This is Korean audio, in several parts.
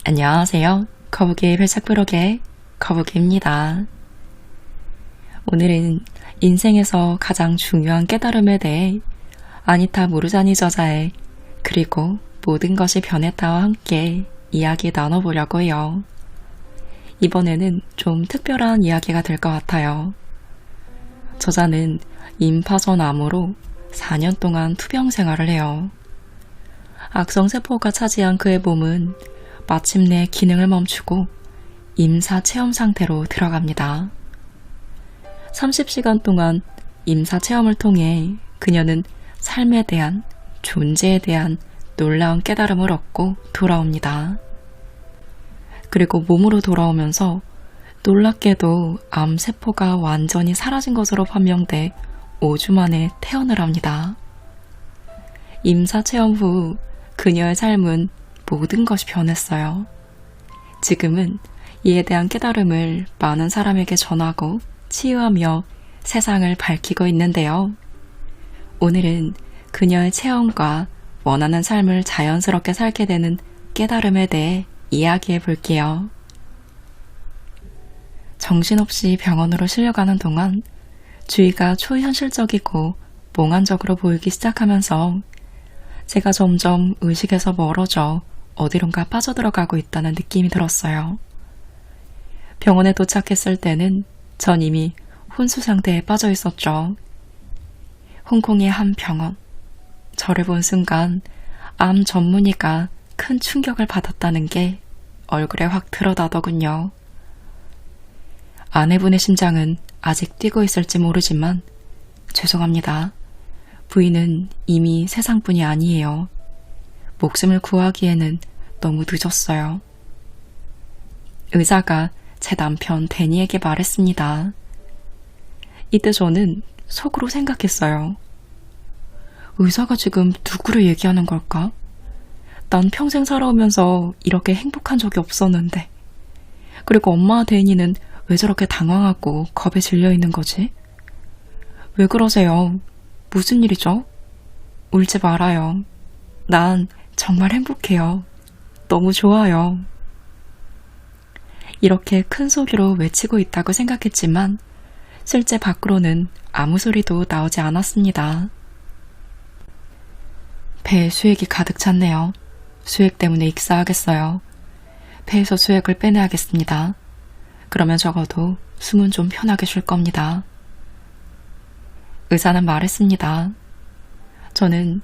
안녕하세요. 거북이의 별책부록의 거북이입니다. 오늘은 인생에서 가장 중요한 깨달음에 대해 아니타 모르자니 저자의 그리고 모든 것이 변했다와 함께 이야기 나눠보려고 해요. 이번에는 좀 특별한 이야기가 될 것 같아요. 저자는 임파선 암으로 4년 동안 투병 생활을 해요. 악성세포가 차지한 그의 몸은 마침내 기능을 멈추고 임사 체험 상태로 들어갑니다. 30시간 동안 임사 체험을 통해 그녀는 삶에 대한, 존재에 대한 놀라운 깨달음을 얻고 돌아옵니다. 그리고 몸으로 돌아오면서 놀랍게도 암세포가 완전히 사라진 것으로 판명돼 5주 만에 퇴원을 합니다. 임사 체험 후 그녀의 삶은 모든 것이 변했어요. 지금은 이에 대한 깨달음을 많은 사람에게 전하고 치유하며 세상을 밝히고 있는데요. 오늘은 그녀의 체험과 원하는 삶을 자연스럽게 살게 되는 깨달음에 대해 이야기해 볼게요. 정신없이 병원으로 실려가는 동안 주위가 초현실적이고 몽환적으로 보이기 시작하면서 제가 점점 의식에서 멀어져 어디론가 빠져들어가고 있다는 느낌이 들었어요. 병원에 도착했을 때는 전 이미 혼수 상태에 빠져 있었죠. 홍콩의 한 병원. 저를 본 순간 암 전문의가 큰 충격을 받았다는 게 얼굴에 확 드러나더군요. 아내분의 심장은 아직 뛰고 있을지 모르지만 죄송합니다. 부인은 이미 세상뿐이 아니에요. 목숨을 구하기에는 너무 늦었어요. 의사가 제 남편 데니에게 말했습니다. 이때 저는 속으로 생각했어요. 의사가 지금 누구를 얘기하는 걸까? 난 평생 살아오면서 이렇게 행복한 적이 없었는데. 그리고 엄마와 데니는 왜 저렇게 당황하고 겁에 질려 있는 거지? 왜 그러세요? 무슨 일이죠? 울지 말아요. 난 정말 행복해요. 너무 좋아요. 이렇게 큰 소리로 외치고 있다고 생각했지만 실제 밖으로는 아무 소리도 나오지 않았습니다. 배에 수액이 가득 찼네요. 수액 때문에 익사하겠어요. 배에서 수액을 빼내야겠습니다. 그러면 적어도 숨은 좀 편하게 쉴 겁니다. 의사는 말했습니다. 저는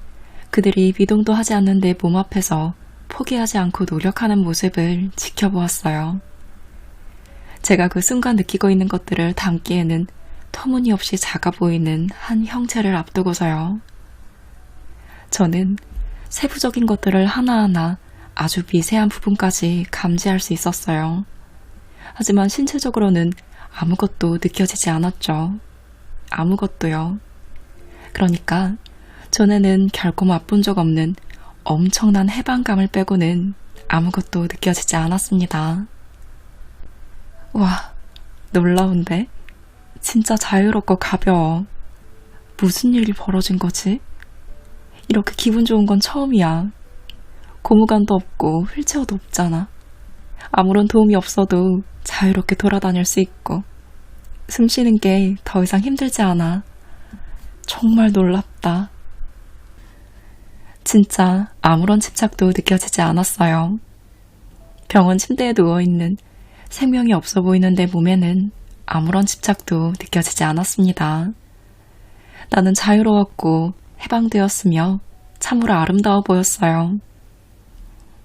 그들이 미동도 하지 않는 내 몸 앞에서 포기하지 않고 노력하는 모습을 지켜보았어요. 제가 그 순간 느끼고 있는 것들을 담기에는 터무니없이 작아 보이는 한 형체를 앞두고서요. 저는 세부적인 것들을 하나하나 아주 미세한 부분까지 감지할 수 있었어요. 하지만 신체적으로는 아무것도 느껴지지 않았죠. 아무것도요. 그러니까 전에는 결코 맛본 적 없는 엄청난 해방감을 빼고는 아무것도 느껴지지 않았습니다. 와, 놀라운데? 진짜 자유롭고 가벼워. 무슨 일이 벌어진 거지? 이렇게 기분 좋은 건 처음이야. 고무관도 없고 휠체어도 없잖아. 아무런 도움이 없어도 자유롭게 돌아다닐 수 있고 숨 쉬는 게 더 이상 힘들지 않아. 정말 놀랍다. 진짜 아무런 집착도 느껴지지 않았어요. 병원 침대에 누워있는 생명이 없어 보이는 내 몸에는 아무런 집착도 느껴지지 않았습니다. 나는 자유로웠고 해방되었으며 참으로 아름다워 보였어요.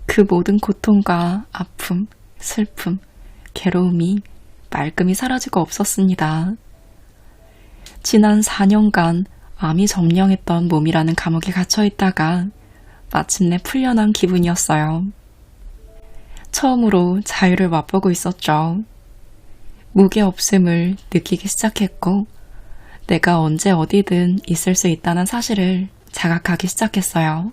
그 모든 고통과 아픔, 슬픔, 괴로움이 말끔히 사라지고 없었습니다. 지난 4년간 암이 점령했던 몸이라는 감옥에 갇혀있다가 마침내 풀려난 기분이었어요. 처음으로 자유를 맛보고 있었죠. 무게 없음을 느끼기 시작했고 내가 언제 어디든 있을 수 있다는 사실을 자각하기 시작했어요.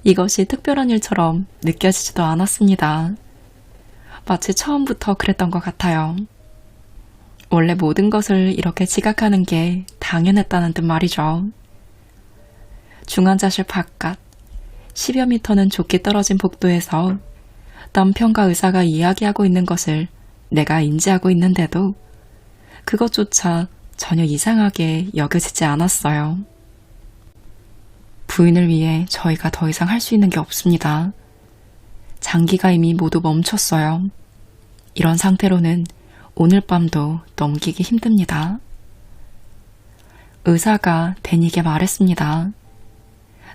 이것이 특별한 일처럼 느껴지지도 않았습니다. 마치 처음부터 그랬던 것 같아요. 원래 모든 것을 이렇게 지각하는 게 당연했다는 듯 말이죠. 중환자실 바깥 10여 미터는 좁게 떨어진 복도에서 남편과 의사가 이야기하고 있는 것을 내가 인지하고 있는데도 그것조차 전혀 이상하게 여겨지지 않았어요. 부인을 위해 저희가 더 이상 할 수 있는 게 없습니다. 장기가 이미 모두 멈췄어요. 이런 상태로는 오늘 밤도 넘기기 힘듭니다. 의사가 데니에게 말했습니다.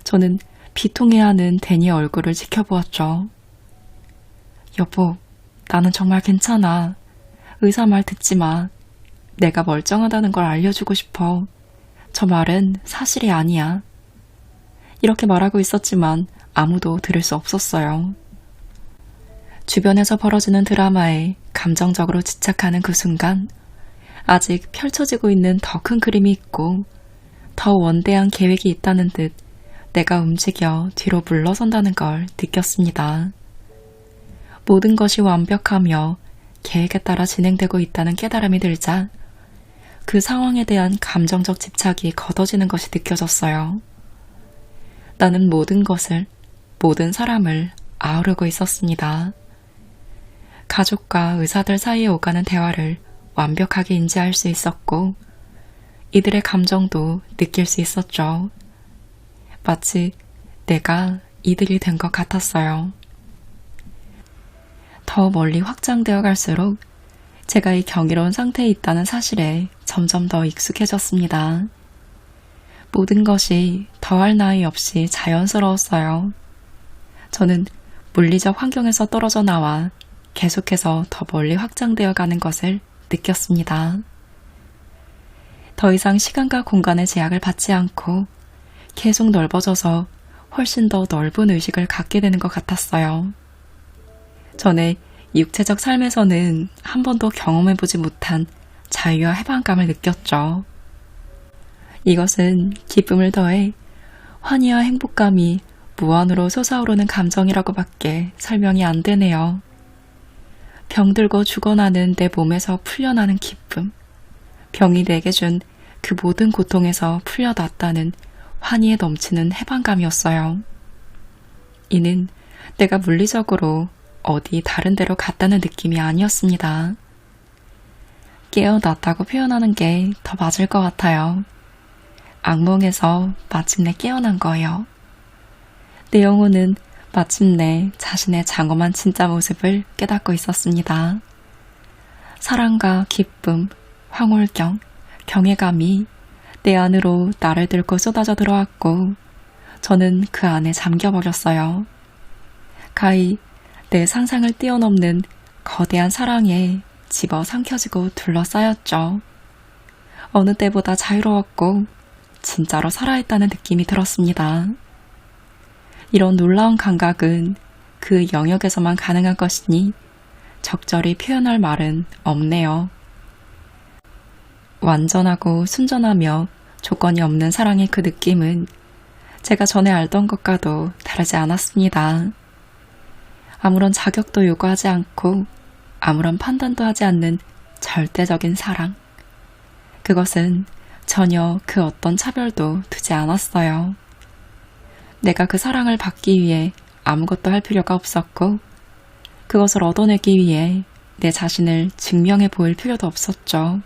저는 비통해하는 데니의 얼굴을 지켜보았죠. 여보, 나는 정말 괜찮아. 의사 말 듣지 마. 내가 멀쩡하다는 걸 알려주고 싶어. 저 말은 사실이 아니야. 이렇게 말하고 있었지만 아무도 들을 수 없었어요. 주변에서 벌어지는 드라마에 감정적으로 집착하는 그 순간 아직 펼쳐지고 있는 더 큰 그림이 있고 더 원대한 계획이 있다는 듯 내가 움직여 뒤로 물러선다는 걸 느꼈습니다. 모든 것이 완벽하며 계획에 따라 진행되고 있다는 깨달음이 들자 그 상황에 대한 감정적 집착이 걷어지는 것이 느껴졌어요. 나는 모든 것을, 모든 사람을 아우르고 있었습니다. 가족과 의사들 사이에 오가는 대화를 완벽하게 인지할 수 있었고 이들의 감정도 느낄 수 있었죠. 마치 내가 이들이 된 것 같았어요. 더 멀리 확장되어 갈수록 제가 이 경이로운 상태에 있다는 사실에 점점 더 익숙해졌습니다. 모든 것이 더할 나위 없이 자연스러웠어요. 저는 물리적 환경에서 떨어져 나와 계속해서 더 멀리 확장되어 가는 것을 느꼈습니다. 더 이상 시간과 공간의 제약을 받지 않고 계속 넓어져서 훨씬 더 넓은 의식을 갖게 되는 것 같았어요. 전에 육체적 삶에서는 한 번도 경험해보지 못한 자유와 해방감을 느꼈죠. 이것은 기쁨을 더해 환희와 행복감이 무한으로 솟아오르는 감정이라고밖에 설명이 안 되네요. 병들고 죽어나는 내 몸에서 풀려나는 기쁨, 병이 내게 준 그 모든 고통에서 풀려났다는 환희에 넘치는 해방감이었어요. 이는 내가 물리적으로 어디 다른 데로 갔다는 느낌이 아니었습니다. 깨어났다고 표현하는 게 더 맞을 것 같아요. 악몽에서 마침내 깨어난 거예요. 내 영혼은 마침내 자신의 장엄한 진짜 모습을 깨닫고 있었습니다. 사랑과 기쁨, 황홀경, 경외감이 내 안으로 나를 들고 쏟아져 들어왔고 저는 그 안에 잠겨버렸어요. 가히 내 상상을 뛰어넘는 거대한 사랑에 집어삼켜지고 둘러싸였죠. 어느 때보다 자유로웠고 진짜로 살아있다는 느낌이 들었습니다. 이런 놀라운 감각은 그 영역에서만 가능한 것이니 적절히 표현할 말은 없네요. 완전하고 순전하며 조건이 없는 사랑의 그 느낌은 제가 전에 알던 것과도 다르지 않았습니다. 아무런 자격도 요구하지 않고 아무런 판단도 하지 않는 절대적인 사랑. 그것은 전혀 그 어떤 차별도 두지 않았어요. 내가 그 사랑을 받기 위해 아무것도 할 필요가 없었고 그것을 얻어내기 위해 내 자신을 증명해 보일 필요도 없었죠.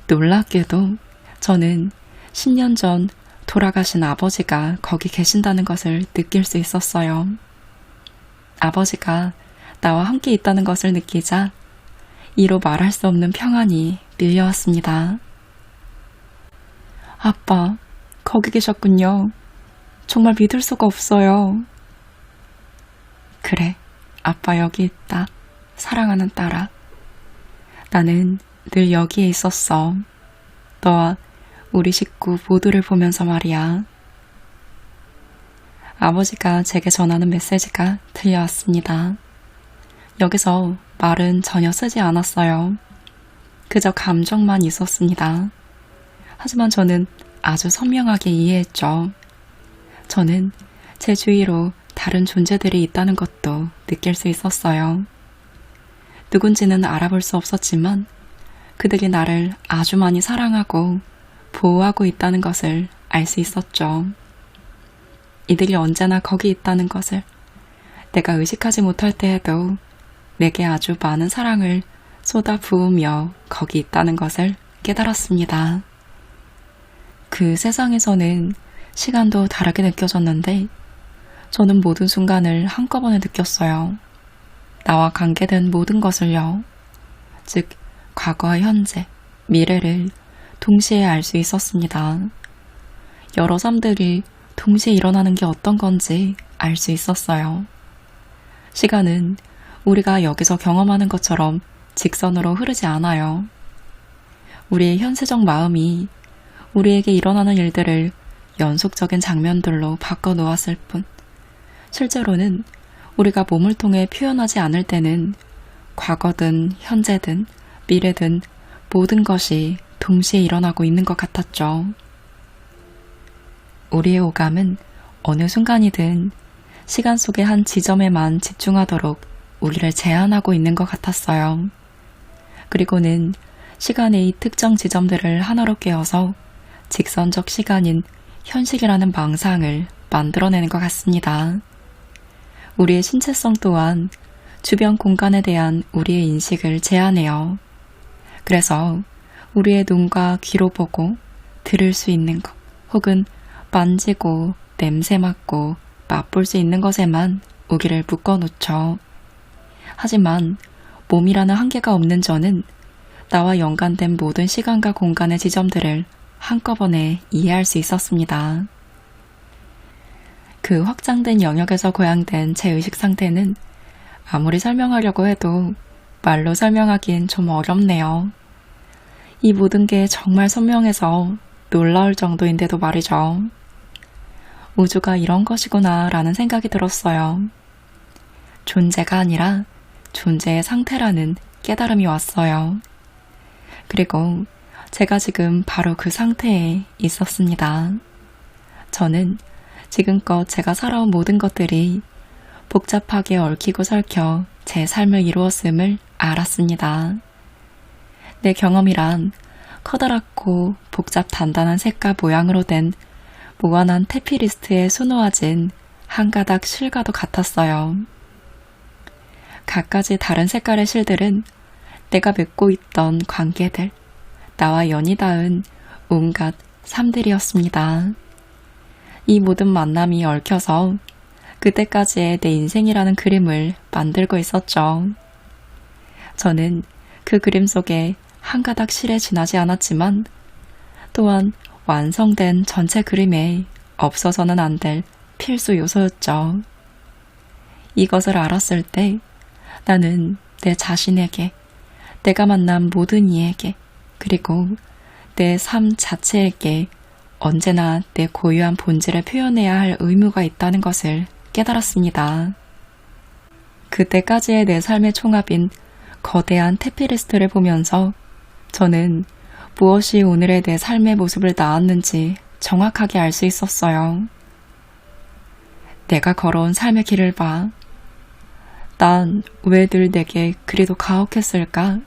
놀랍게도 저는 10년 전 돌아가신 아버지가 거기 계신다는 것을 느낄 수 있었어요. 아버지가 나와 함께 있다는 것을 느끼자 이로 말할 수 없는 평안이 밀려왔습니다. 아빠, 거기 계셨군요. 정말 믿을 수가 없어요. 그래, 아빠 여기 있다. 사랑하는 딸아. 나는 늘 여기에 있었어. 너와 우리 식구 모두를 보면서 말이야. 아버지가 제게 전하는 메시지가 들려왔습니다. 여기서 말은 전혀 쓰지 않았어요. 그저 감정만 있었습니다. 하지만 저는 아주 선명하게 이해했죠. 저는 제 주위로 다른 존재들이 있다는 것도 느낄 수 있었어요. 누군지는 알아볼 수 없었지만 그들이 나를 아주 많이 사랑하고 보호하고 있다는 것을 알 수 있었죠. 이들이 언제나 거기 있다는 것을, 내가 의식하지 못할 때에도 내게 아주 많은 사랑을 쏟아 부으며 거기 있다는 것을 깨달았습니다. 그 세상에서는 시간도 다르게 느껴졌는데 저는 모든 순간을 한꺼번에 느꼈어요. 나와 관계된 모든 것을요. 즉, 과거와 현재, 미래를 동시에 알 수 있었습니다. 여러 삶들이 동시에 일어나는 게 어떤 건지 알 수 있었어요. 시간은 우리가 여기서 경험하는 것처럼 직선으로 흐르지 않아요. 우리의 현세적 마음이 우리에게 일어나는 일들을 연속적인 장면들로 바꿔 놓았을 뿐, 실제로는 우리가 몸을 통해 표현하지 않을 때는 과거든 현재든 미래든 모든 것이 동시에 일어나고 있는 것 같았죠. 우리의 오감은 어느 순간이든 시간 속의 한 지점에만 집중하도록 우리를 제한하고 있는 것 같았어요. 그리고는 시간의 이 특정 지점들을 하나로 깨어서 직선적 시간인 현실이라는 망상을 만들어내는 것 같습니다. 우리의 신체성 또한 주변 공간에 대한 우리의 인식을 제한해요. 그래서 우리의 눈과 귀로 보고 들을 수 있는 것, 혹은 만지고 냄새 맡고 맛볼 수 있는 것에만 우리를 묶어놓죠. 하지만 몸이라는 한계가 없는 저는 나와 연관된 모든 시간과 공간의 지점들을 한꺼번에 이해할 수 있었습니다. 그 확장된 영역에서 고양된 제 의식 상태는 아무리 설명하려고 해도 말로 설명하기엔 좀 어렵네요. 이 모든 게 정말 선명해서 놀라울 정도인데도 말이죠. 우주가 이런 것이구나 라는 생각이 들었어요. 존재가 아니라 존재의 상태라는 깨달음이 왔어요. 그리고 제가 지금 바로 그 상태에 있었습니다. 저는 지금껏 제가 살아온 모든 것들이 복잡하게 얽히고 설켜 제 삶을 이루었음을 알았습니다. 내 경험이란 커다랗고 복잡 단단한 색과 모양으로 된 무한한 테피리스트에 수놓아진 한 가닥 실과도 같았어요. 갖가지 다른 색깔의 실들은 내가 맺고 있던 관계들, 나와 연이 닿은 온갖 삶들이었습니다. 이 모든 만남이 얽혀서 그때까지의 내 인생이라는 그림을 만들고 있었죠. 저는 그 그림 속에 한 가닥 실에 지나지 않았지만 또한 완성된 전체 그림에 없어서는 안 될 필수 요소였죠. 이것을 알았을 때 나는 내 자신에게, 내가 만난 모든 이에게, 그리고 내 삶 자체에게 언제나 내 고유한 본질을 표현해야 할 의무가 있다는 것을 깨달았습니다. 그때까지의 내 삶의 총합인 거대한 테피리스트를 보면서 저는 무엇이 오늘의 내 삶의 모습을 낳았는지 정확하게 알 수 있었어요. 내가 걸어온 삶의 길을 봐. 난 왜 늘 내게 그리도 가혹했을까?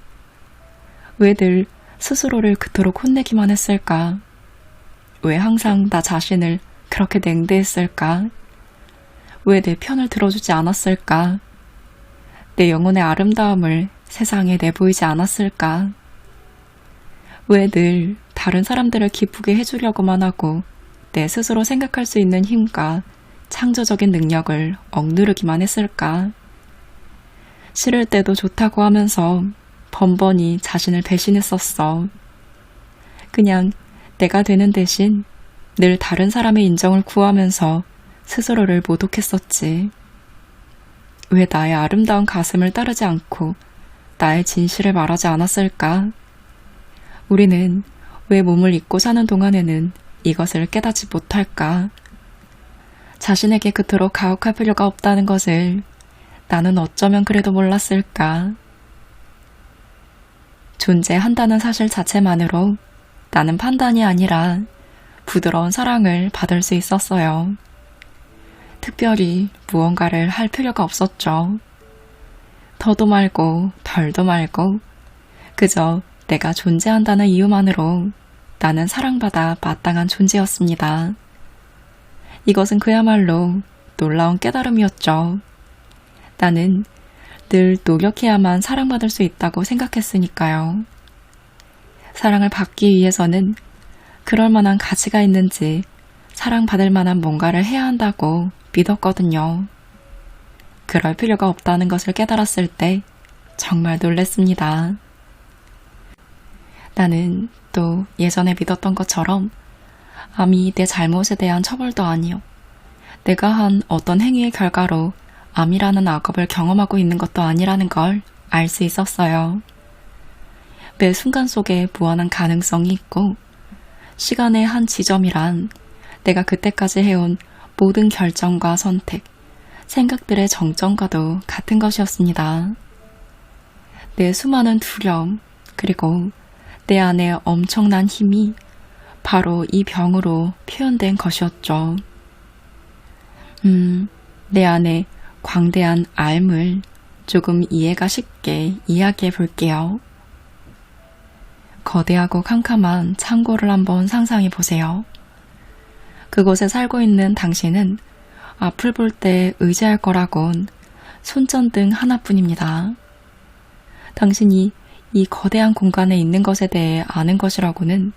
왜 늘 스스로를 그토록 혼내기만 했을까? 왜 항상 나 자신을 그렇게 냉대했을까? 왜 내 편을 들어주지 않았을까? 내 영혼의 아름다움을 세상에 내보이지 않았을까? 왜 늘 다른 사람들을 기쁘게 해주려고만 하고 내 스스로 생각할 수 있는 힘과 창조적인 능력을 억누르기만 했을까? 싫을 때도 좋다고 하면서 번번이 자신을 배신했었어. 그냥 내가 되는 대신 늘 다른 사람의 인정을 구하면서 스스로를 모독했었지. 왜 나의 아름다운 가슴을 따르지 않고 나의 진실을 말하지 않았을까? 우리는 왜 몸을 잊고 사는 동안에는 이것을 깨닫지 못할까? 자신에게 그토록 가혹할 필요가 없다는 것을 나는 어쩌면 그래도 몰랐을까? 존재한다는 사실 자체만으로 나는 판단이 아니라 부드러운 사랑을 받을 수 있었어요. 특별히 무언가를 할 필요가 없었죠. 더도 말고 덜도 말고 그저 내가 존재한다는 이유만으로 나는 사랑받아 마땅한 존재였습니다. 이것은 그야말로 놀라운 깨달음이었죠. 나는 늘 노력해야만 사랑받을 수 있다고 생각했으니까요. 사랑을 받기 위해서는 그럴 만한 가치가 있는지 사랑받을 만한 뭔가를 해야 한다고 믿었거든요. 그럴 필요가 없다는 것을 깨달았을 때 정말 놀랬습니다. 나는 또 예전에 믿었던 것처럼 암이 내 잘못에 대한 처벌도 아니요. 내가 한 어떤 행위의 결과로 암이라는 악업을 경험하고 있는 것도 아니라는 걸 알 수 있었어요. 매 순간 속에 무한한 가능성이 있고 시간의 한 지점이란 내가 그때까지 해온 모든 결정과 선택, 생각들의 정점과도 같은 것이었습니다. 내 수많은 두려움, 그리고 내 안에 엄청난 힘이 바로 이 병으로 표현된 것이었죠. 내 안에 광대한 알을 조금 이해가 쉽게 이야기해 볼게요. 거대하고 캄캄한 창고를 한번 상상해 보세요. 그곳에 살고 있는 당신은 앞을 볼 때 의지할 거라곤 손전등 하나뿐입니다. 당신이 이 거대한 공간에 있는 것에 대해 아는 것이라고는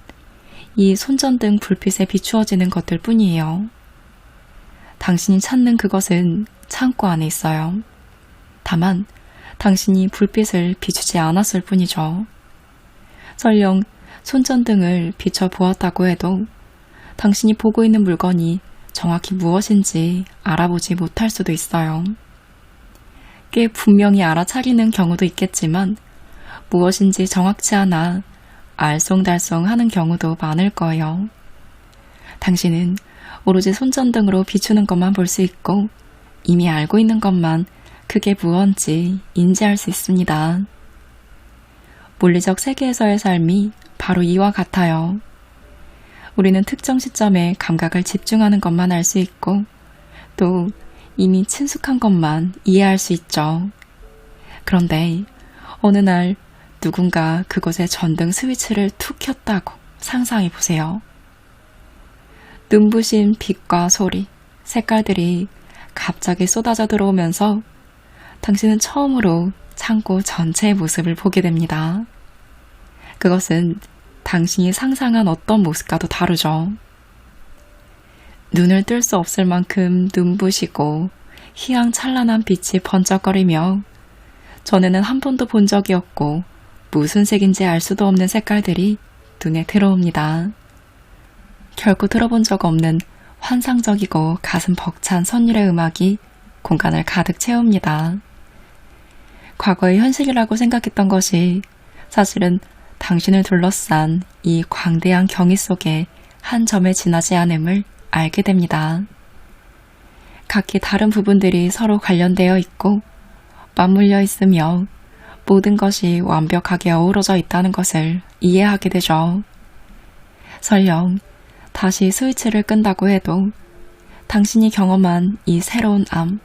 이 손전등 불빛에 비추어지는 것들 뿐이에요. 당신이 찾는 그것은 창고 안에 있어요. 다만 당신이 불빛을 비추지 않았을 뿐이죠. 설령 손전등을 비춰보았다고 해도 당신이 보고 있는 물건이 정확히 무엇인지 알아보지 못할 수도 있어요. 꽤 분명히 알아차리는 경우도 있겠지만 무엇인지 정확치 않아 알쏭달쏭 하는 경우도 많을 거예요. 당신은 오로지 손전등으로 비추는 것만 볼 수 있고 이미 알고 있는 것만 그게 무언지 인지할 수 있습니다. 물리적 세계에서의 삶이 바로 이와 같아요. 우리는 특정 시점에 감각을 집중하는 것만 알 수 있고 또 이미 친숙한 것만 이해할 수 있죠. 그런데 어느 날 누군가 그곳에 전등 스위치를 툭 켰다고 상상해 보세요. 눈부신 빛과 소리, 색깔들이 갑자기 쏟아져 들어오면서 당신은 처음으로 창고 전체의 모습을 보게 됩니다. 그것은 당신이 상상한 어떤 모습과도 다르죠. 눈을 뜰 수 없을 만큼 눈부시고 희양찬란한 빛이 번쩍거리며 전에는 한 번도 본 적이 없고 무슨 색인지 알 수도 없는 색깔들이 눈에 들어옵니다. 결코 들어본 적 없는 환상적이고 가슴 벅찬 선율의 음악이 공간을 가득 채웁니다. 과거의 현실이라고 생각했던 것이 사실은 당신을 둘러싼 이 광대한 경위 속에 한 점에 지나지 않음을 알게 됩니다. 각기 다른 부분들이 서로 관련되어 있고 맞물려 있으며 모든 것이 완벽하게 어우러져 있다는 것을 이해하게 되죠. 설령 다시 스위치를 끈다고 해도 당신이 경험한 이 새로운 암,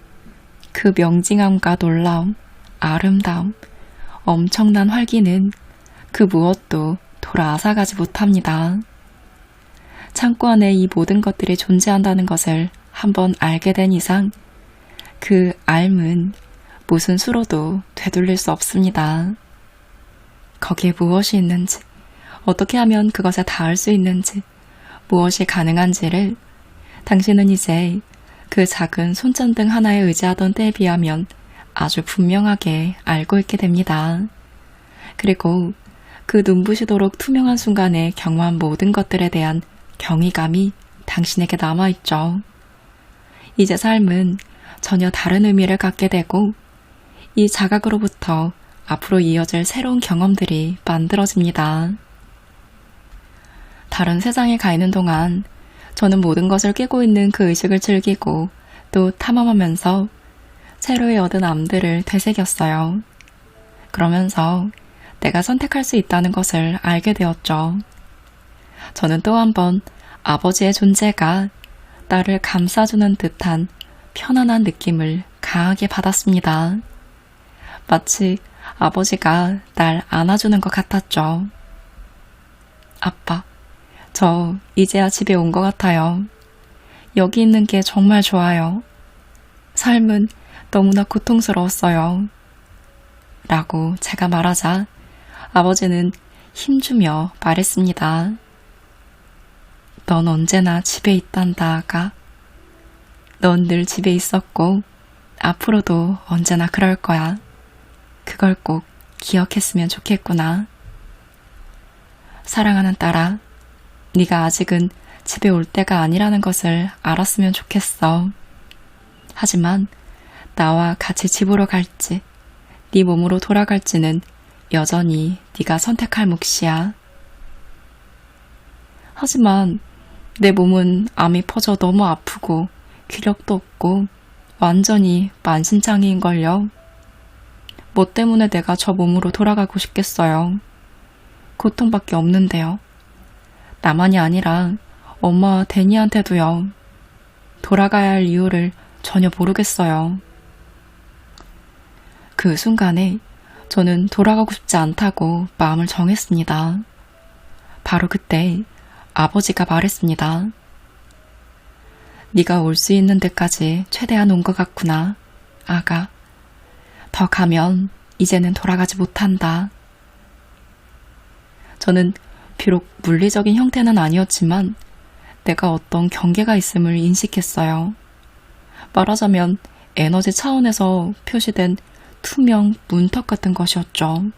그 명징함과 놀라움, 아름다움, 엄청난 활기는 그 무엇도 돌아앗아가지 못합니다. 창고 안에 이 모든 것들이 존재한다는 것을 한번 알게 된 이상 그 알은 무슨 수로도 되돌릴 수 없습니다. 거기에 무엇이 있는지, 어떻게 하면 그것에 닿을 수 있는지, 무엇이 가능한지를 당신은 이제 그 작은 손전등 하나에 의지하던 때에 비하면 아주 분명하게 알고 있게 됩니다. 그리고 그 눈부시도록 투명한 순간에 경험한 모든 것들에 대한 경이감이 당신에게 남아있죠. 이제 삶은 전혀 다른 의미를 갖게 되고 이 자각으로부터 앞으로 이어질 새로운 경험들이 만들어집니다. 다른 세상에 가 있는 동안 저는 모든 것을 깨고 있는 그 의식을 즐기고 또 탐험하면서 새로이 얻은 암들을 되새겼어요. 그러면서 내가 선택할 수 있다는 것을 알게 되었죠. 저는 또 한 번 아버지의 존재가 나를 감싸주는 듯한 편안한 느낌을 강하게 받았습니다. 마치 아버지가 날 안아주는 것 같았죠. 아빠, 저 이제야 집에 온 것 같아요. 여기 있는 게 정말 좋아요. 삶은 너무나 고통스러웠어요. 라고 제가 말하자 아버지는 힘주며 말했습니다. 넌 언제나 집에 있단다, 아가. 넌 늘 집에 있었고 앞으로도 언제나 그럴 거야. 그걸 꼭 기억했으면 좋겠구나. 사랑하는 딸아, 네가 아직은 집에 올 때가 아니라는 것을 알았으면 좋겠어. 하지만 나와 같이 집으로 갈지, 네 몸으로 돌아갈지는 여전히 네가 선택할 몫이야. 하지만 내 몸은 암이 퍼져 너무 아프고 기력도 없고 완전히 만신창이인걸요. 뭐 때문에 내가 저 몸으로 돌아가고 싶겠어요. 고통밖에 없는데요. 나만이 아니라 엄마와 데니한테도요. 돌아가야 할 이유를 전혀 모르겠어요. 그 순간에 저는 돌아가고 싶지 않다고 마음을 정했습니다. 바로 그때 아버지가 말했습니다. 네가 올 수 있는 데까지 최대한 온 것 같구나, 아가. 더 가면 이제는 돌아가지 못한다. 저는 비록 물리적인 형태는 아니었지만 내가 어떤 경계가 있음을 인식했어요. 말하자면 에너지 차원에서 표시된 투명 문턱 같은 것이었죠.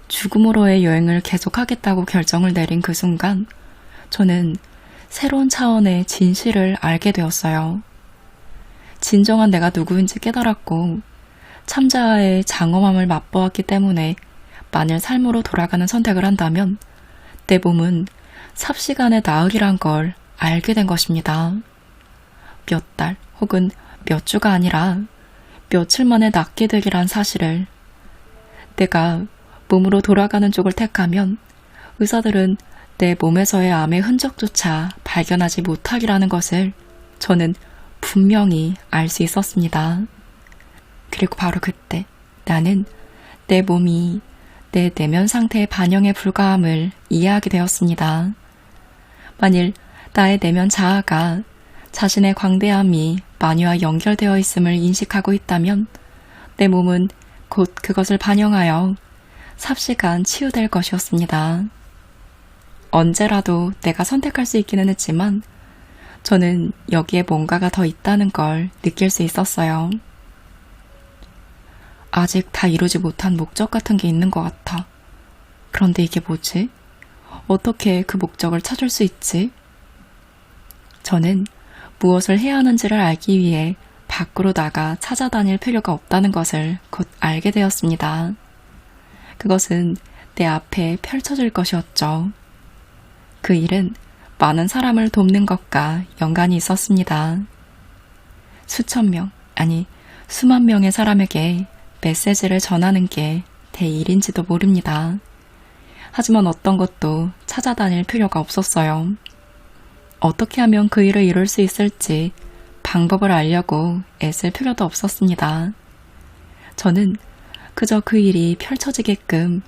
죽음으로의 여행을 계속하겠다고 결정을 내린 그 순간 저는 새로운 차원의 진실을 알게 되었어요. 진정한 내가 누구인지 깨달았고 참자의 장엄함을 맛보았기 때문에 만일 삶으로 돌아가는 선택을 한다면 내 몸은 삽시간에 나으리란 걸 알게 된 것입니다. 몇 달 혹은 몇 주가 아니라 며칠 만에 낫게 되기란 사실을. 내가 몸으로 돌아가는 쪽을 택하면 의사들은 내 몸에서의 암의 흔적조차 발견하지 못하리라는 것을 저는 분명히 알 수 있었습니다. 그리고 바로 그때 나는 내 몸이 내 내면 상태의 반영에 불과함을 이해하게 되었습니다. 만일 나의 내면 자아가 자신의 광대함이 만유와 연결되어 있음을 인식하고 있다면 내 몸은 곧 그것을 반영하여 삽시간 치유될 것이었습니다. 언제라도 내가 선택할 수 있기는 했지만 저는 여기에 뭔가가 더 있다는 걸 느낄 수 있었어요. 아직 다 이루지 못한 목적 같은 게 있는 것 같아. 그런데 이게 뭐지? 어떻게 그 목적을 찾을 수 있지? 저는 무엇을 해야 하는지를 알기 위해 밖으로 나가 찾아다닐 필요가 없다는 것을 곧 알게 되었습니다. 그것은 내 앞에 펼쳐질 것이었죠. 그 일은 많은 사람을 돕는 것과 연관이 있었습니다. 수천 명, 아니 수만 명의 사람에게 메시지를 전하는 게 내 일인지도 모릅니다. 하지만 어떤 것도 찾아다닐 필요가 없었어요. 어떻게 하면 그 일을 이룰 수 있을지 방법을 알려고 애쓸 필요도 없었습니다. 저는 그저 그 일이 펼쳐지게끔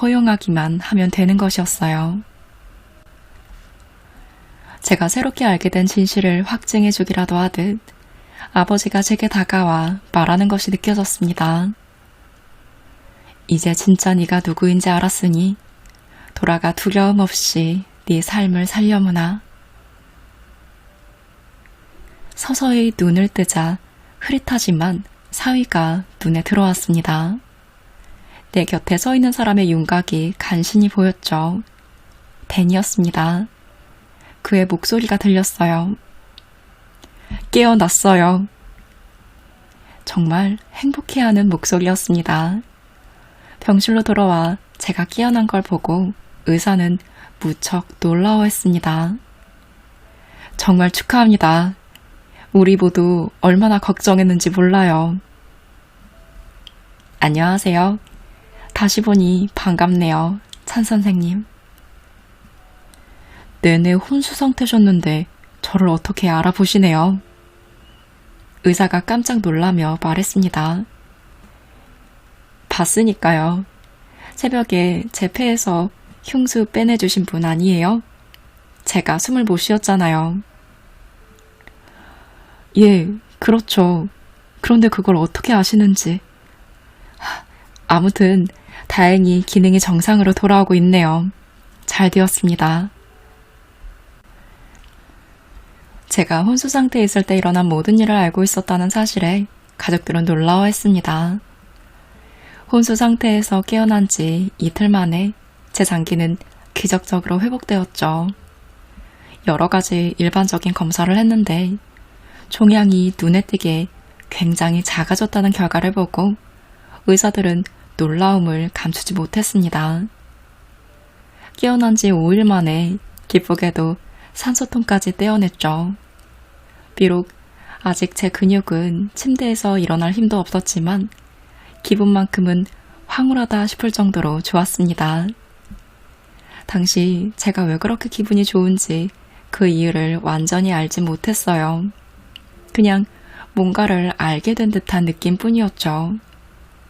허용하기만 하면 되는 것이었어요. 제가 새롭게 알게 된 진실을 확증해 주기라도 하듯 아버지가 제게 다가와 말하는 것이 느껴졌습니다. 이제 진짜 네가 누구인지 알았으니 돌아가 두려움 없이 네 삶을 살려무나. 서서히 눈을 뜨자 흐릿하지만 사위가 눈에 들어왔습니다. 내 곁에 서 있는 사람의 윤곽이 간신히 보였죠. 댄이었습니다. 그의 목소리가 들렸어요. 깨어났어요. 정말 행복해하는 목소리였습니다. 병실로 들어와 제가 깨어난 걸 보고 의사는 무척 놀라워했습니다. 정말 축하합니다. 우리 모두 얼마나 걱정했는지 몰라요. 안녕하세요. 다시 보니 반갑네요, 찬 선생님. 내내 혼수 상태셨는데 저를 어떻게 알아보시네요. 의사가 깜짝 놀라며 말했습니다. 봤으니까요. 새벽에 제 폐에서 흉수 빼내주신 분 아니에요? 제가 숨을 못 쉬었잖아요. 예, 그렇죠. 그런데 그걸 어떻게 아시는지. 아무튼 다행히 기능이 정상으로 돌아오고 있네요. 잘 되었습니다. 제가 혼수 상태에 있을 때 일어난 모든 일을 알고 있었다는 사실에 가족들은 놀라워했습니다. 혼수 상태에서 깨어난 지 이틀 만에 제 장기는 기적적으로 회복되었죠. 여러 가지 일반적인 검사를 했는데 종양이 눈에 띄게 굉장히 작아졌다는 결과를 보고 의사들은 놀라움을 감추지 못했습니다. 깨어난 지 5일 만에 기쁘게도 산소통까지 떼어냈죠. 비록 아직 제 근육은 침대에서 일어날 힘도 없었지만 기분만큼은 황홀하다 싶을 정도로 좋았습니다. 당시 제가 왜 그렇게 기분이 좋은지 그 이유를 완전히 알지 못했어요. 그냥 뭔가를 알게 된 듯한 느낌뿐이었죠.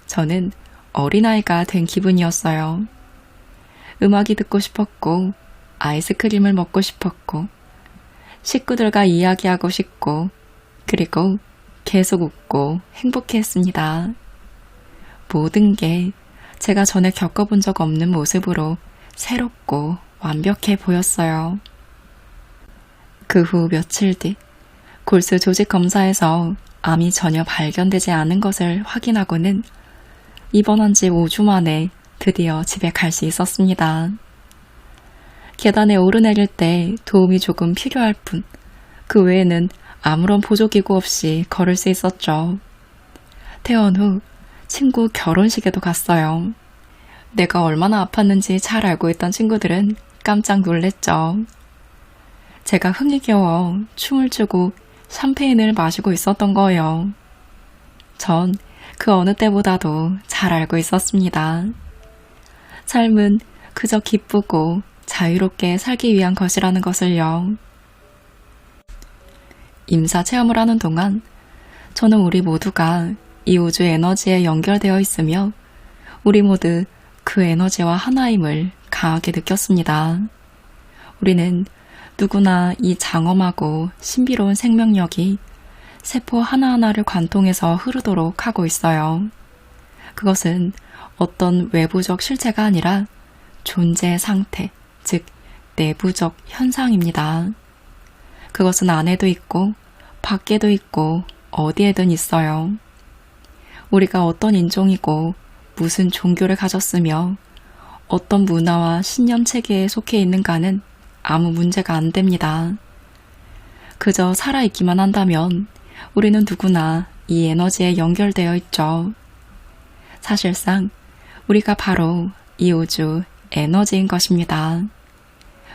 저는 어린아이가 된 기분이었어요. 음악이 듣고 싶었고, 아이스크림을 먹고 싶었고, 식구들과 이야기하고 싶고, 그리고 계속 웃고 행복해했습니다. 모든 게 제가 전에 겪어본 적 없는 모습으로 새롭고 완벽해 보였어요. 그 후 며칠 뒤 골수 조직 검사에서 암이 전혀 발견되지 않은 것을 확인하고는 입원한 지 5주 만에 드디어 집에 갈 수 있었습니다. 계단에 오르내릴 때 도움이 조금 필요할 뿐, 그 외에는 아무런 보조기구 없이 걸을 수 있었죠. 퇴원 후 친구 결혼식에도 갔어요. 내가 얼마나 아팠는지 잘 알고 있던 친구들은 깜짝 놀랬죠. 제가 흥이 겨워 춤을 추고 샴페인을 마시고 있었던 거예요. 전 그 어느 때보다도 잘 알고 있었습니다. 삶은 그저 기쁘고 자유롭게 살기 위한 것이라는 것을요. 임사 체험을 하는 동안 저는 우리 모두가 이 우주 에너지에 연결되어 있으며 우리 모두 그 에너지와 하나임을 강하게 느꼈습니다. 우리는 누구나 이 장엄하고 신비로운 생명력이 세포 하나하나를 관통해서 흐르도록 하고 있어요. 그것은 어떤 외부적 실체가 아니라 존재 상태, 즉 내부적 현상입니다. 그것은 안에도 있고 밖에도 있고 어디에든 있어요. 우리가 어떤 인종이고 무슨 종교를 가졌으며 어떤 문화와 신념 체계에 속해 있는가는 아무 문제가 안 됩니다. 그저 살아있기만 한다면 우리는 누구나 이 에너지에 연결되어 있죠. 사실상 우리가 바로 이 우주 에너지인 것입니다.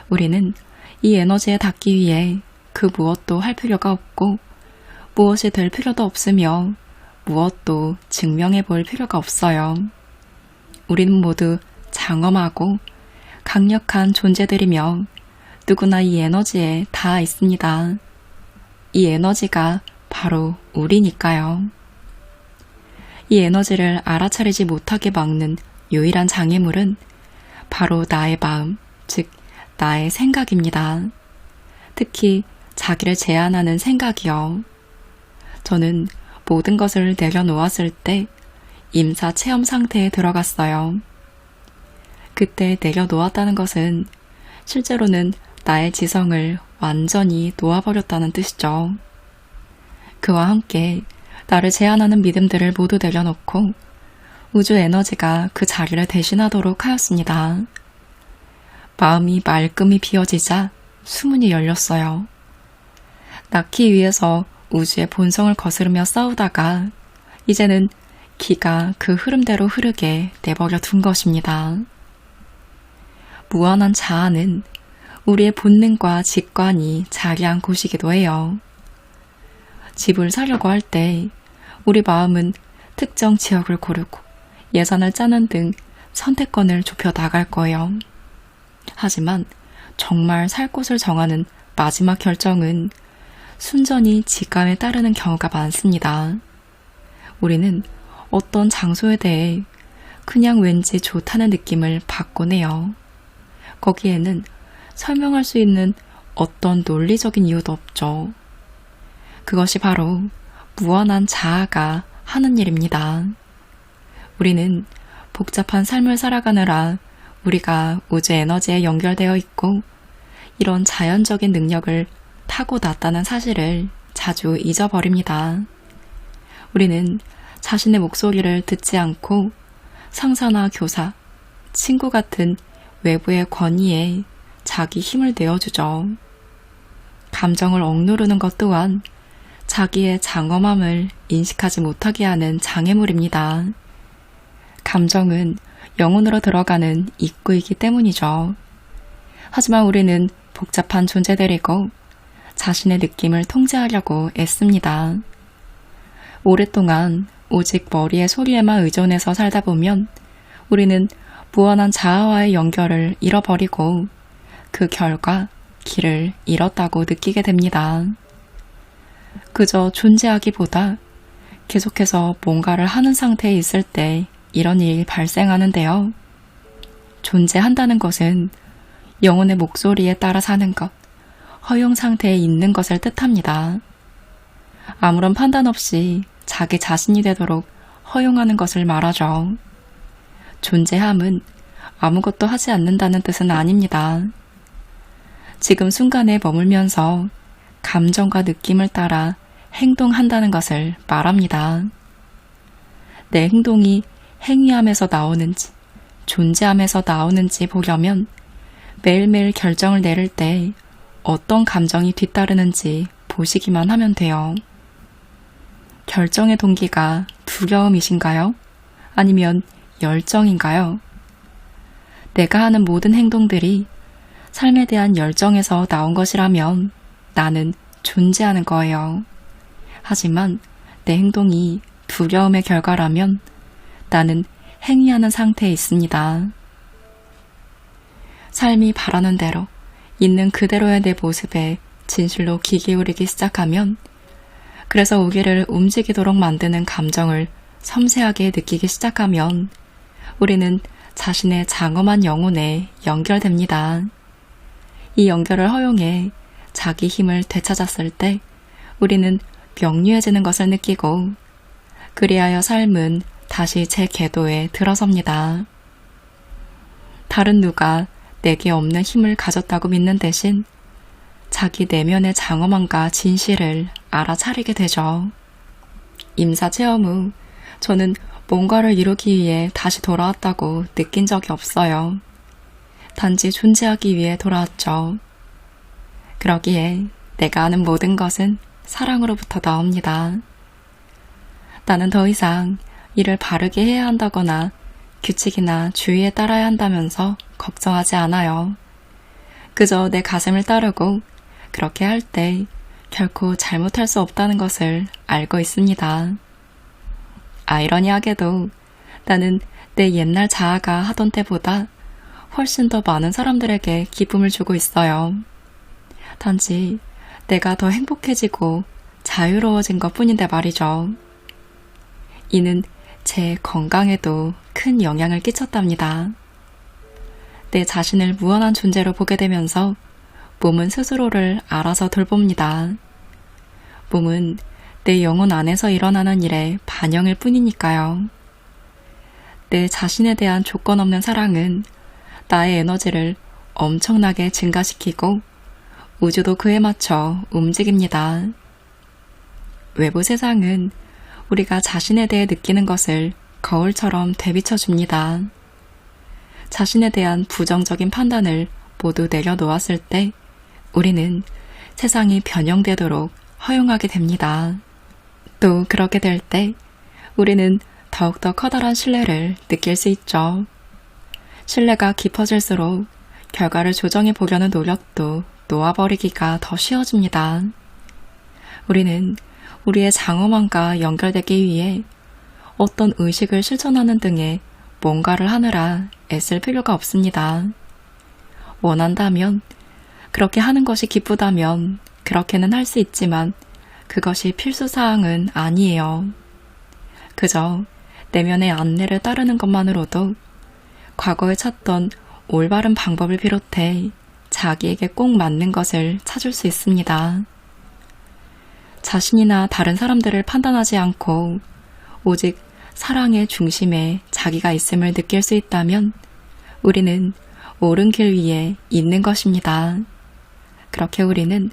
우리는 이 에너지에 닿기 위해 그 무엇도 할 필요가 없고 무엇이 될 필요도 없으며 무엇도 증명해 볼 필요가 없어요. 우리는 모두 장엄하고 강력한 존재들이며 누구나 이 에너지에 다 있습니다. 이 에너지가 바로 우리니까요. 이 에너지를 알아차리지 못하게 막는 유일한 장애물은 바로 나의 마음, 즉 나의 생각입니다. 특히 자기를 제한하는 생각이요. 저는 모든 것을 내려놓았을 때 임사 체험 상태에 들어갔어요. 그때 내려놓았다는 것은 실제로는 나의 지성을 완전히 놓아버렸다는 뜻이죠. 그와 함께 나를 제한하는 믿음들을 모두 내려놓고 우주 에너지가 그 자리를 대신하도록 하였습니다. 마음이 말끔히 비워지자 수문이 열렸어요. 낳기 위해서 우주의 본성을 거스르며 싸우다가 이제는 기가 그 흐름대로 흐르게 내버려 둔 것입니다. 무한한 자아는 우리의 본능과 직관이 자리한 곳이기도 해요. 집을 사려고 할 때 우리 마음은 특정 지역을 고르고 예산을 짜는 등 선택권을 좁혀 나갈 거예요. 하지만 정말 살 곳을 정하는 마지막 결정은 순전히 직감에 따르는 경우가 많습니다. 우리는 어떤 장소에 대해 그냥 왠지 좋다는 느낌을 받곤 해요. 거기에는 설명할 수 있는 어떤 논리적인 이유도 없죠. 그것이 바로 무한한 자아가 하는 일입니다. 우리는 복잡한 삶을 살아가느라 우리가 우주 에너지에 연결되어 있고 이런 자연적인 능력을 타고났다는 사실을 자주 잊어버립니다. 우리는 자신의 목소리를 듣지 않고 상사나 교사, 친구 같은 외부의 권위에 자기 힘을 내어주죠. 감정을 억누르는 것 또한 자기의 장엄함을 인식하지 못하게 하는 장애물입니다. 감정은 영혼으로 들어가는 입구이기 때문이죠. 하지만 우리는 복잡한 존재들이고 자신의 느낌을 통제하려고 애씁니다. 오랫동안 오직 머리의 소리에만 의존해서 살다 보면 우리는 무한한 자아와의 연결을 잃어버리고 그 결과 길을 잃었다고 느끼게 됩니다. 그저 존재하기보다 계속해서 뭔가를 하는 상태에 있을 때 이런 일이 발생하는데요. 존재한다는 것은 영혼의 목소리에 따라 사는 것, 허용 상태에 있는 것을 뜻합니다. 아무런 판단 없이 자기 자신이 되도록 허용하는 것을 말하죠. 존재함은 아무것도 하지 않는다는 뜻은 아닙니다. 지금 순간에 머물면서 감정과 느낌을 따라 행동한다는 것을 말합니다. 내 행동이 행위함에서 나오는지 존재함에서 나오는지 보려면 매일매일 결정을 내릴 때 어떤 감정이 뒤따르는지 보시기만 하면 돼요. 결정의 동기가 두려움이신가요? 아니면 열정인가요? 내가 하는 모든 행동들이 삶에 대한 열정에서 나온 것이라면 나는 존재하는 거예요. 하지만 내 행동이 두려움의 결과라면 나는 행위하는 상태에 있습니다. 삶이 바라는 대로 있는 그대로의 내 모습에 진실로 귀 기울이기 시작하면 그래서 우리를 움직이도록 만드는 감정을 섬세하게 느끼기 시작하면 우리는 자신의 장엄한 영혼에 연결됩니다. 이 연결을 허용해 자기 힘을 되찾았을 때 우리는 명료해지는 것을 느끼고 그리하여 삶은 다시 제 궤도에 들어섭니다. 다른 누가 내게 없는 힘을 가졌다고 믿는 대신 자기 내면의 장엄함과 진실을 알아차리게 되죠. 임사 체험 후 저는 뭔가를 이루기 위해 다시 돌아왔다고 느낀 적이 없어요. 단지 존재하기 위해 돌아왔죠. 그러기에 내가 아는 모든 것은 사랑으로부터 나옵니다. 나는 더 이상 일을 바르게 해야 한다거나 규칙이나 주의에 따라야 한다면서 걱정하지 않아요. 그저 내 가슴을 따르고 그렇게 할 때 결코 잘못할 수 없다는 것을 알고 있습니다. 아이러니하게도 나는 내 옛날 자아가 하던 때보다 훨씬 더 많은 사람들에게 기쁨을 주고 있어요. 단지 내가 더 행복해지고 자유로워진 것 뿐인데 말이죠. 이는 제 건강에도 큰 영향을 끼쳤답니다. 내 자신을 무한한 존재로 보게 되면서 몸은 스스로를 알아서 돌봅니다. 몸은 내 영혼 안에서 일어나는 일의 반영일 뿐이니까요. 내 자신에 대한 조건 없는 사랑은 나의 에너지를 엄청나게 증가시키고 우주도 그에 맞춰 움직입니다. 외부 세상은 우리가 자신에 대해 느끼는 것을 거울처럼 되비쳐 줍니다. 자신에 대한 부정적인 판단을 모두 내려놓았을 때 우리는 세상이 변형되도록 허용하게 됩니다. 또 그렇게 될 때 우리는 더욱더 커다란 신뢰를 느낄 수 있죠. 신뢰가 깊어질수록 결과를 조정해 보려는 노력도 놓아버리기가 더 쉬워집니다. 우리는 우리의 장엄함과 연결되기 위해 어떤 의식을 실천하는 등의 뭔가를 하느라 애쓸 필요가 없습니다. 원한다면, 그렇게 하는 것이 기쁘다면 그렇게는 할 수 있지만 그것이 필수사항은 아니에요. 그저 내면의 안내를 따르는 것만으로도 과거에 찾던 올바른 방법을 비롯해 자기에게 꼭 맞는 것을 찾을 수 있습니다. 자신이나 다른 사람들을 판단하지 않고 오직 사랑의 중심에 자기가 있음을 느낄 수 있다면 우리는 옳은 길 위에 있는 것입니다. 그렇게 우리는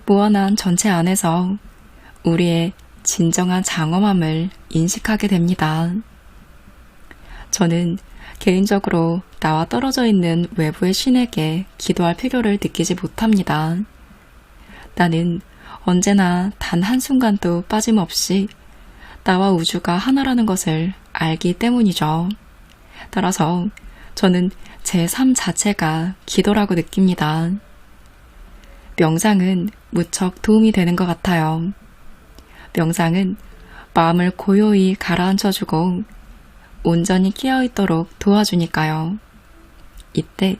무한한 전체 안에서 우리의 진정한 장엄함을 인식하게 됩니다. 저는 개인적으로 나와 떨어져 있는 외부의 신에게 기도할 필요를 느끼지 못합니다. 나는 언제나 단 한순간도 빠짐없이 나와 우주가 하나라는 것을 알기 때문이죠. 따라서 저는 제 삶 자체가 기도라고 느낍니다. 명상은 무척 도움이 되는 것 같아요. 명상은 마음을 고요히 가라앉혀주고 온전히 깨어있도록 도와주니까요. 이때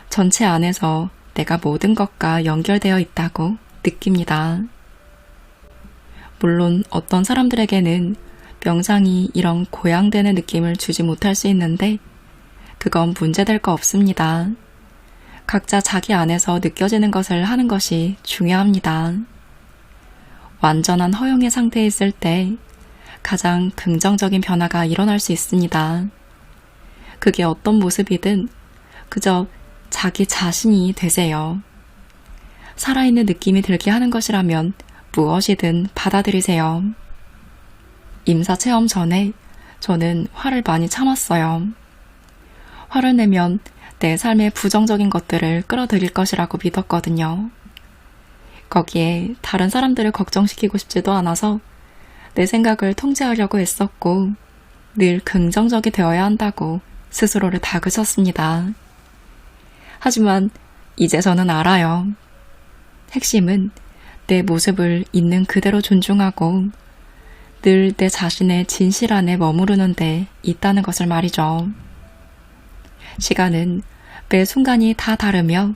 전체 안에서 내가 모든 것과 연결되어 있다고 느낍니다. 물론 어떤 사람들에게는 명상이 이런 고양되는 느낌을 주지 못할 수 있는데 그건 문제될 거 없습니다. 각자 자기 안에서 느껴지는 것을 하는 것이 중요합니다. 완전한 허용의 상태에 있을 때 가장 긍정적인 변화가 일어날 수 있습니다. 그게 어떤 모습이든 그저 자기 자신이 되세요. 살아있는 느낌이 들게 하는 것이라면 무엇이든 받아들이세요. 임사 체험 전에 저는 화를 많이 참았어요. 화를 내면 내 삶의 부정적인 것들을 끌어들일 것이라고 믿었거든요. 거기에 다른 사람들을 걱정시키고 싶지도 않아서 내 생각을 통제하려고 했었고 늘 긍정적이 되어야 한다고 스스로를 다그쳤습니다. 하지만 이제 저는 알아요. 핵심은 내 모습을 있는 그대로 존중하고 늘 내 자신의 진실 안에 머무르는 데 있다는 것을 말이죠. 시간은 매 순간이 다 다르며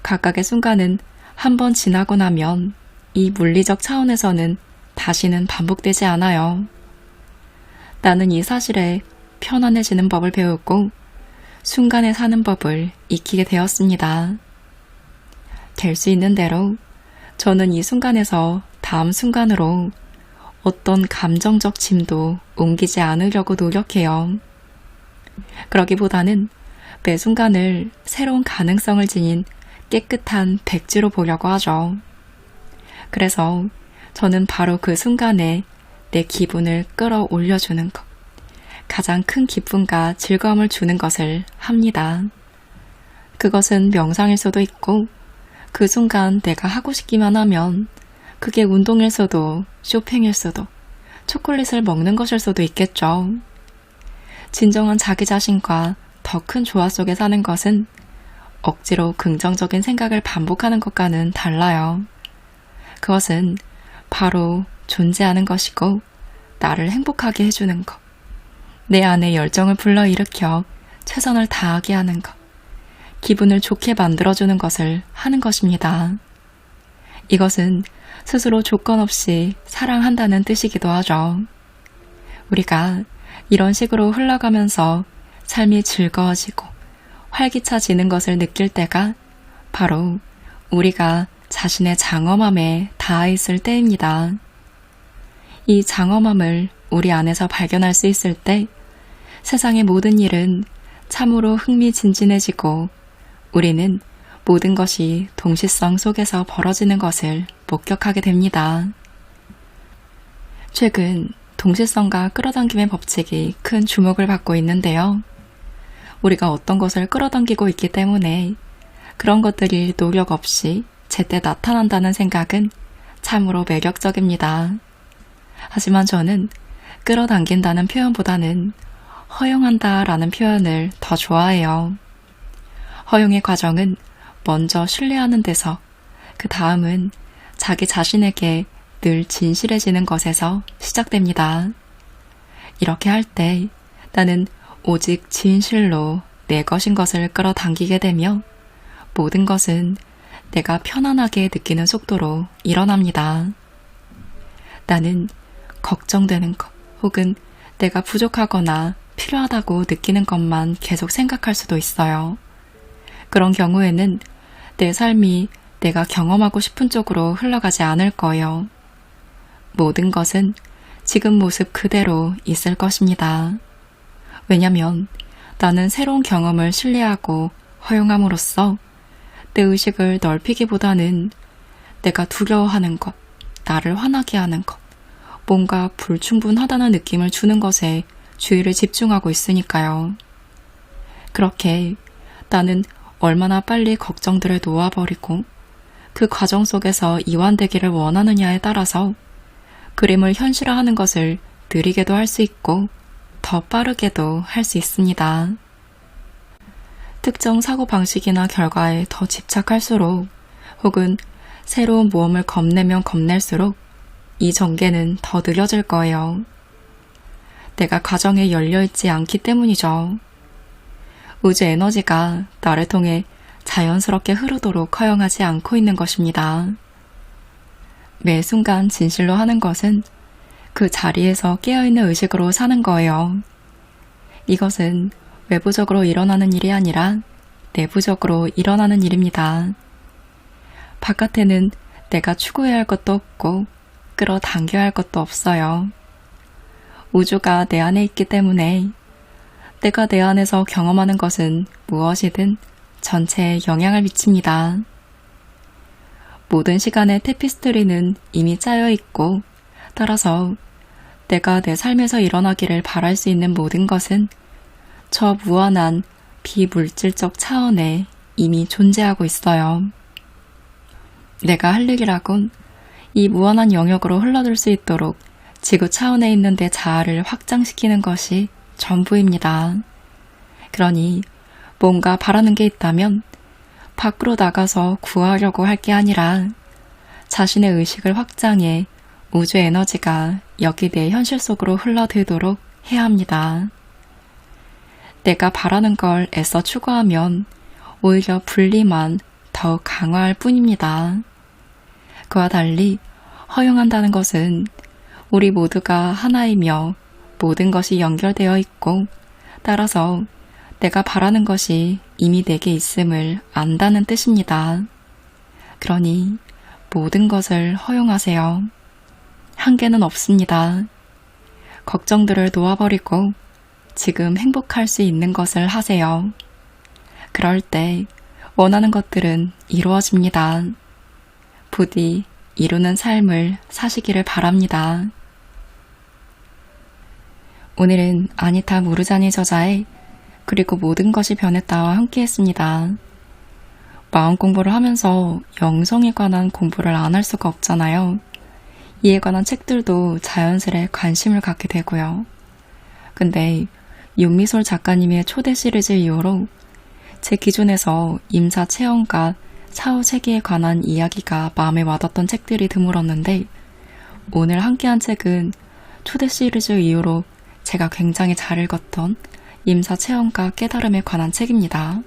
각각의 순간은 한 번 지나고 나면 이 물리적 차원에서는 다시는 반복되지 않아요. 나는 이 사실에 편안해지는 법을 배우고 순간에 사는 법을 익히게 되었습니다. 될 수 있는 대로 저는 이 순간에서 다음 순간으로 어떤 감정적 짐도 옮기지 않으려고 노력해요. 그러기보다는 매 순간을 새로운 가능성을 지닌 깨끗한 백지로 보려고 하죠. 그래서 저는 바로 그 순간에 내 기분을 끌어올려주는 것, 가장 큰 기쁨과 즐거움을 주는 것을 합니다. 그것은 명상일 수도 있고 그 순간 내가 하고 싶기만 하면 그게 운동일 수도 쇼핑일 수도 초콜릿을 먹는 것일 수도 있겠죠. 진정한 자기 자신과 더 큰 조화 속에 사는 것은 억지로 긍정적인 생각을 반복하는 것과는 달라요. 그것은 바로 존재하는 것이고 나를 행복하게 해주는 것, 내 안에 열정을 불러일으켜 최선을 다하게 하는 것, 기분을 좋게 만들어주는 것을 하는 것입니다. 이것은 스스로 조건 없이 사랑한다는 뜻이기도 하죠. 우리가 이런 식으로 흘러가면서 삶이 즐거워지고 활기차지는 것을 느낄 때가 바로 우리가 자신의 장엄함에 닿아 있을 때입니다. 이 장엄함을 우리 안에서 발견할 수 있을 때 세상의 모든 일은 참으로 흥미진진해지고 우리는 모든 것이 동시성 속에서 벌어지는 것을 목격하게 됩니다. 최근 동시성과 끌어당김의 법칙이 큰 주목을 받고 있는데요. 우리가 어떤 것을 끌어당기고 있기 때문에 그런 것들이 노력 없이 제때 나타난다는 생각은 참으로 매력적입니다. 하지만 저는 끌어당긴다는 표현보다는 허용한다라는 표현을 더 좋아해요. 허용의 과정은 먼저 신뢰하는 데서 그 다음은 자기 자신에게 늘 진실해지는 것에서 시작됩니다. 이렇게 할 때 나는 오직 진실로 내 것인 것을 끌어당기게 되며 모든 것은 내가 편안하게 느끼는 속도로 일어납니다. 나는 걱정되는 것 혹은 내가 부족하거나 필요하다고 느끼는 것만 계속 생각할 수도 있어요. 그런 경우에는 내 삶이 내가 경험하고 싶은 쪽으로 흘러가지 않을 거예요. 모든 것은 지금 모습 그대로 있을 것입니다. 왜냐면 나는 새로운 경험을 신뢰하고 허용함으로써 내 의식을 넓히기보다는 내가 두려워하는 것, 나를 화나게 하는 것, 뭔가 불충분하다는 느낌을 주는 것에 주의를 집중하고 있으니까요. 그렇게 나는 얼마나 빨리 걱정들을 놓아버리고 그 과정 속에서 이완되기를 원하느냐에 따라서 그림을 현실화하는 것을 느리게도 할 수 있고 더 빠르게도 할 수 있습니다. 특정 사고방식이나 결과에 더 집착할수록 혹은 새로운 모험을 겁내면 겁낼수록 이 전개는 더 느려질 거예요. 내가 과정에 열려있지 않기 때문이죠. 우주 에너지가 나를 통해 자연스럽게 흐르도록 허용하지 않고 있는 것입니다. 매 순간 진실로 하는 것은 그 자리에서 깨어있는 의식으로 사는 거예요. 이것은 외부적으로 일어나는 일이 아니라 내부적으로 일어나는 일입니다. 바깥에는 내가 추구해야 할 것도 없고 끌어당겨야 할 것도 없어요. 우주가 내 안에 있기 때문에 내가 내 안에서 경험하는 것은 무엇이든 전체에 영향을 미칩니다. 모든 시간의 테피스트리는 이미 짜여 있고 따라서 내가 내 삶에서 일어나기를 바랄 수 있는 모든 것은 저 무한한 비물질적 차원에 이미 존재하고 있어요. 내가 할 일이라곤 이 무한한 영역으로 흘러들 수 있도록 지구 차원에 있는 내 자아를 확장시키는 것이 전부입니다. 그러니 뭔가 바라는 게 있다면 밖으로 나가서 구하려고 할 게 아니라 자신의 의식을 확장해 우주 에너지가 여기 내 현실 속으로 흘러들도록 해야 합니다. 내가 바라는 걸 애써 추구하면 오히려 분리만 더욱 강화할 뿐입니다. 그와 달리 허용한다는 것은 우리 모두가 하나이며 모든 것이 연결되어 있고 따라서 내가 바라는 것이 이미 내게 있음을 안다는 뜻입니다. 그러니 모든 것을 허용하세요. 한계는 없습니다. 걱정들을 놓아버리고 지금 행복할 수 있는 것을 하세요. 그럴 때 원하는 것들은 이루어집니다. 부디 이루는 삶을 사시기를 바랍니다. 오늘은 아니타 무르자니 저자의 그리고 모든 것이 변했다와 함께 했습니다. 마음 공부를 하면서 영성에 관한 공부를 안 할 수가 없잖아요. 이에 관한 책들도 자연스레 관심을 갖게 되고요. 근데 윤미솔 작가님의 초대 시리즈 이후로 제 기준에서 임사 체험과 사후 세계에 관한 이야기가 마음에 와닿던 책들이 드물었는데 오늘 함께한 책은 초대 시리즈 이후로 제가 굉장히 잘 읽었던 임사 체험과 깨달음에 관한 책입니다.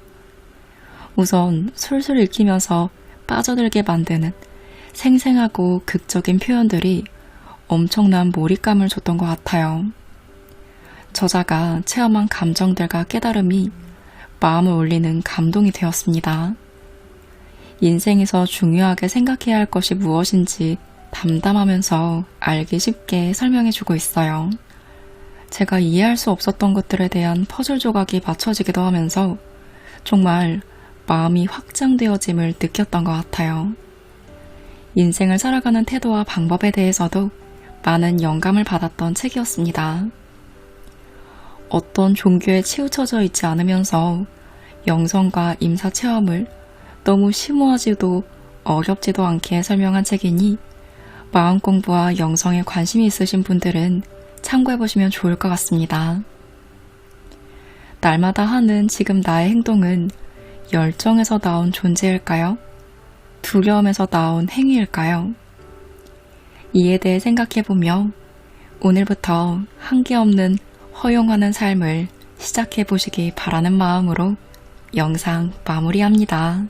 우선 술술 읽히면서 빠져들게 만드는 생생하고 극적인 표현들이 엄청난 몰입감을 줬던 것 같아요. 저자가 체험한 감정들과 깨달음이 마음을 울리는 감동이 되었습니다. 인생에서 중요하게 생각해야 할 것이 무엇인지 담담하면서 알기 쉽게 설명해주고 있어요. 제가 이해할 수 없었던 것들에 대한 퍼즐 조각이 맞춰지기도 하면서 정말 마음이 확장되어짐을 느꼈던 것 같아요. 인생을 살아가는 태도와 방법에 대해서도 많은 영감을 받았던 책이었습니다. 어떤 종교에 치우쳐져 있지 않으면서 영성과 임사 체험을 너무 심오하지도 어렵지도 않게 설명한 책이니 마음 공부와 영성에 관심이 있으신 분들은 참고해보시면 좋을 것 같습니다. 날마다 하는 지금 나의 행동은 열정에서 나온 존재일까요? 두려움에서 나온 행위일까요? 이에 대해 생각해보며 오늘부터 한계 없는 허용하는 삶을 시작해보시기 바라는 마음으로 영상 마무리합니다.